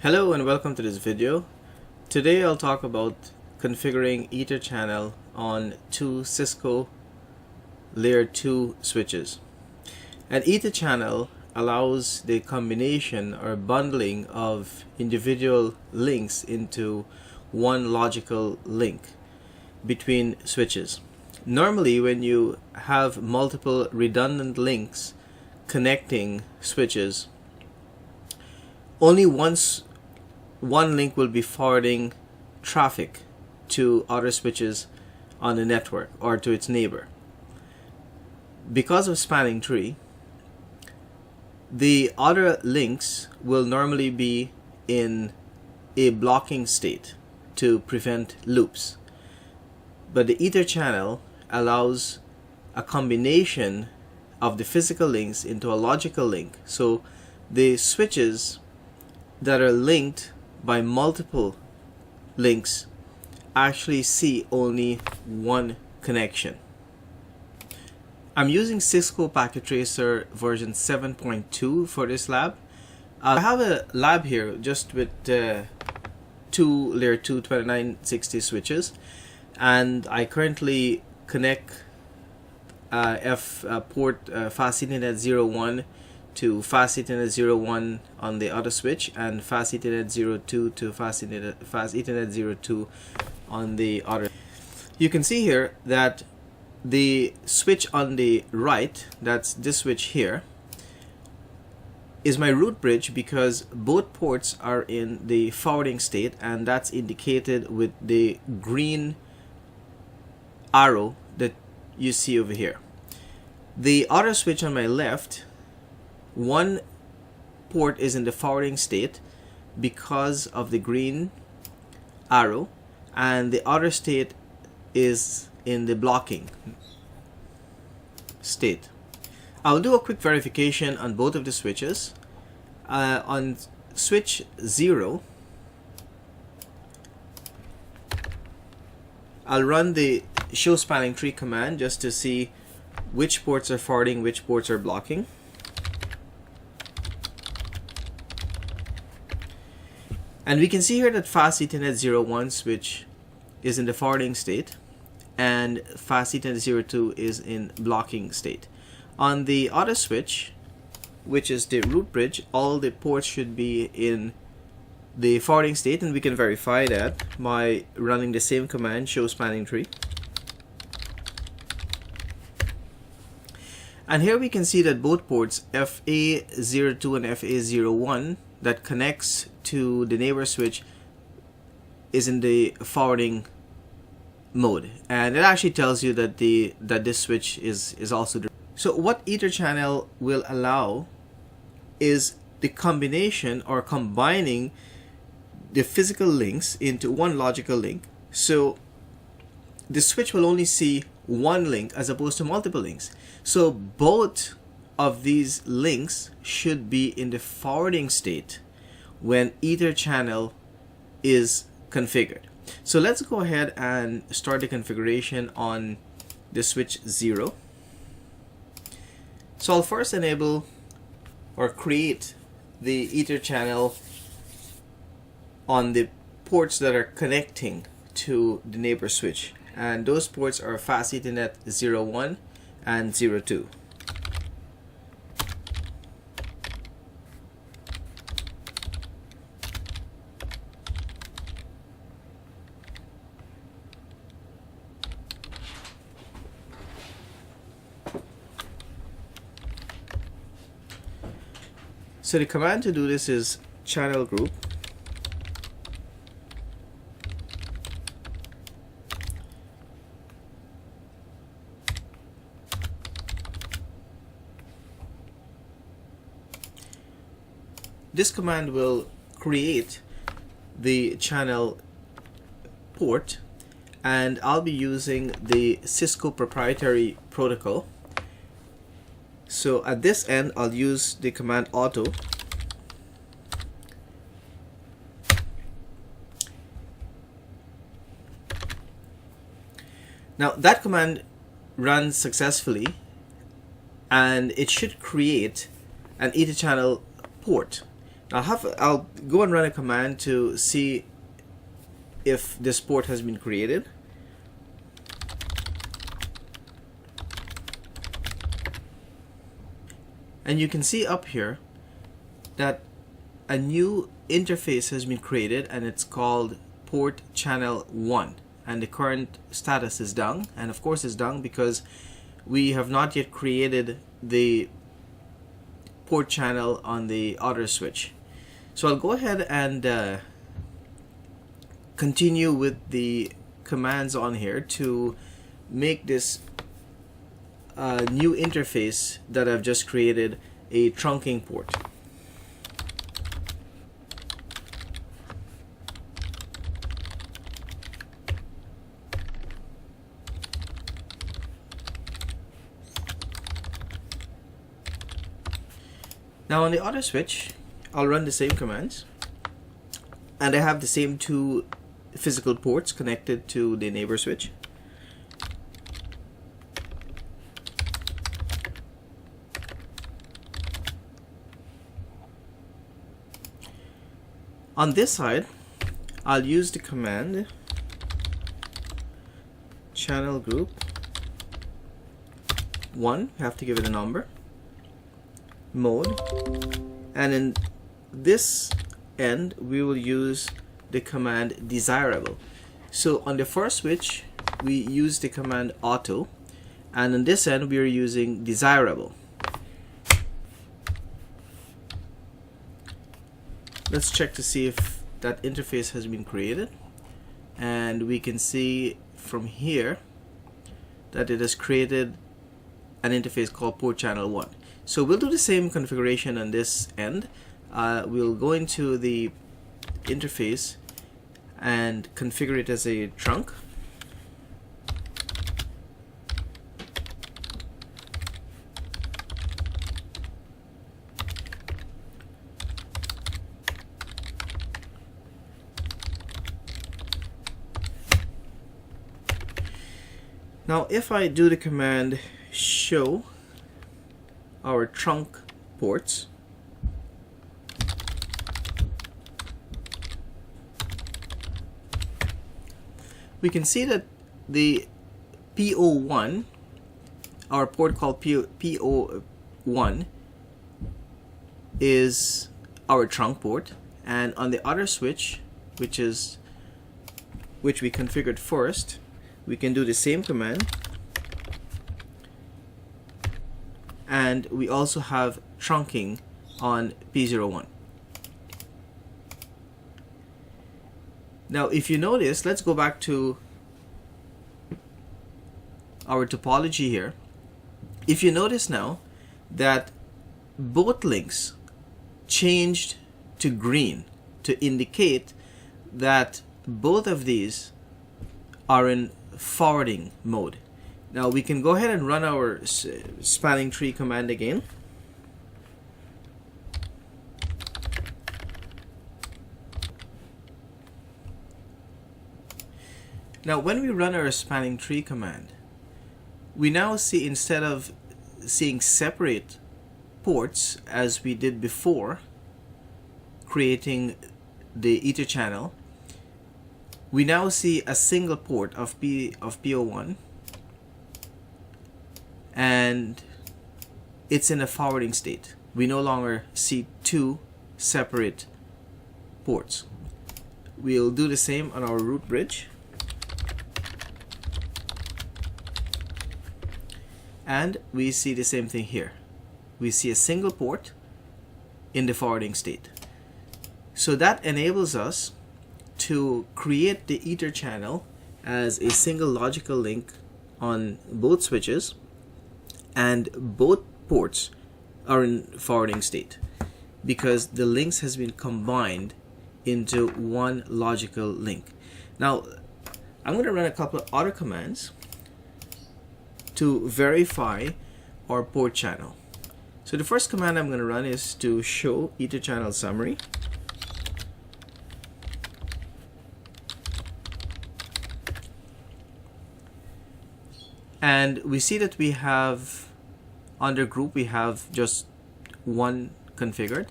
Hello and welcome to this video. Today I'll talk about configuring EtherChannel on two Cisco layer 2 switches. An EtherChannel allows the combination or bundling of individual links into one logical link between switches. Normally, when you have multiple redundant links connecting switches, only one link will be forwarding traffic to other switches on the network or to its neighbor. Because of spanning tree, the other links will normally be in a blocking state to prevent loops. But the EtherChannel allows a combination of the physical links into a logical link. So the switches that are linked by multiple links actually see only one connection. I'm using Cisco Packet Tracer version 7.2 for this lab. I have a lab here just with two layer 2 2960 switches, and I currently connect port fast Ethernet 01 to fast Ethernet 01 on the other switch, and fast Ethernet 02 to fast Ethernet 02 on the other. You can see here that the switch on the right, that's this switch here, is my root bridge because both ports are in the forwarding state, and that's indicated with the green arrow that you see over here. The other switch on my left, one port is in the forwarding state because of the green arrow, and the other state is in the blocking state. I'll do a quick verification on both of the switches. On switch 0, I'll run the show spanning tree command just to see which ports are forwarding, which ports are blocking. And we can see here that fast Ethernet 01 switch is in the forwarding state and fast Ethernet 02 is in blocking state. On the other switch, which is the root bridge, all the ports should be in the forwarding state, and we can verify that by running the same command, show spanning tree. And here we can see that both ports FA02 and FA01 that connects to the neighbor switch is in the forwarding mode, and it actually tells you that this switch is also the. So what EtherChannel will allow is the combination or combining the physical links into one logical link. So the switch will only see one link as opposed to multiple links. So both of these links should be in the forwarding state when EtherChannel is configured. So let's go ahead and start the configuration on the switch 0. So I'll first enable or create the EtherChannel on the ports that are connecting to the neighbor switch, and those ports are fast Ethernet 01 and 02. So the command to do this is channel group This command will create the channel port, and I'll be using the Cisco proprietary protocol. So at this end, I'll use the command auto. Now that command runs successfully, and it should create an EtherChannel port. I'll go and run a command to see if this port has been created. And you can see up here that a new interface has been created, and it's called port channel 1, and the current status is down, and of course it's down because we have not yet created the port channel on the other switch. So I'll go ahead and continue with the commands on here to make this new interface that I've just created a trunking port. Now on the other switch, I'll run the same commands, and I have the same two physical ports connected to the neighbor switch. On this side, I'll use the command channel group 1, you have to give it a number, mode, and in this end we will use the command desirable. So on the first switch we use the command auto, and on this end we are using desirable. Let's check to see if that interface has been created, and we can see from here that it has created an interface called port channel 1. So we'll do the same configuration on this end. We'll go into the interface and configure it as a trunk. Now if I do the command show our trunk ports, we can see that the PO1, our port called PO1, is our trunk port, and on the other switch, which we configured first, we can do the same command, and we also have trunking on P01. Now if you notice, let's go back to our topology here. If you notice now that both links changed to green to indicate that both of these are in forwarding mode. Now we can go ahead and run our spanning tree command again. Now when we run our spanning tree command, we now see, instead of seeing separate ports as we did before creating the EtherChannel, we now see a single port of PO1, and it's in a forwarding state. We no longer see two separate ports. We'll do the same on our root bridge, and we see the same thing here. We see a single port in the forwarding state. So that enables us to create the EtherChannel as a single logical link on both switches, and both ports are in forwarding state because the links has been combined into one logical link. Now I'm going to run a couple of other commands to verify our port channel. So the first command I'm going to run is to show EtherChannel summary. And we see that we have, under group, we have just one configured.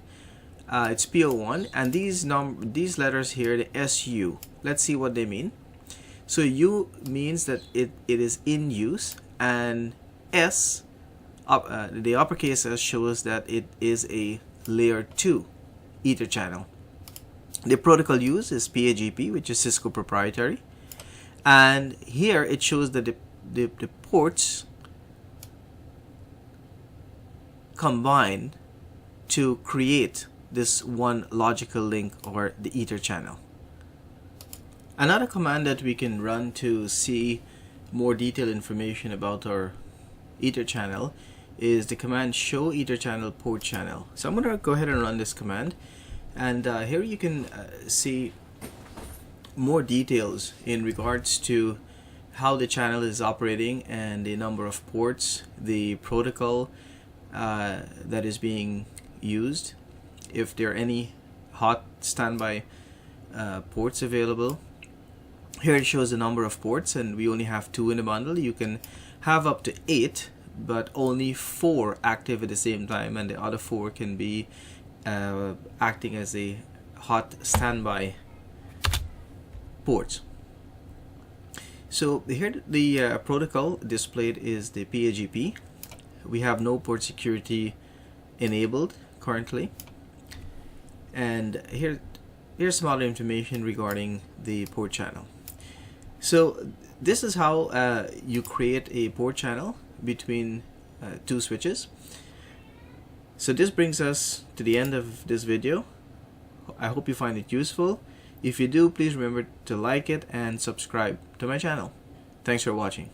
it's PO1, and these letters here, the SU, let's see what they mean. So U means that it is in use, and S, the uppercase S, shows that it is a layer 2 Ether channel. The protocol used is PAGP, which is Cisco proprietary, and here it shows that the ports combine to create this one logical link, or the Ether channel. Another command that we can run to see more detailed information about our Ether channel is the command show Ether channel port channel. So I'm going to go ahead and run this command, and here you can see more details in regards to how the channel is operating and the number of ports, the protocol that is being used, if there are any hot standby ports available. Here it shows the number of ports, and we only have 2 in the bundle. You can have up to 8, but only 4 active at the same time, and the other 4 can be acting as a hot standby ports. So here the protocol displayed is the PAGP. We have no port security enabled currently, and here's some other information regarding the port channel. So this is how you create a port channel between 2 switches. So this brings us to the end of this video. I hope you find it useful. If you do, please remember to like it and subscribe to my channel. Thanks for watching.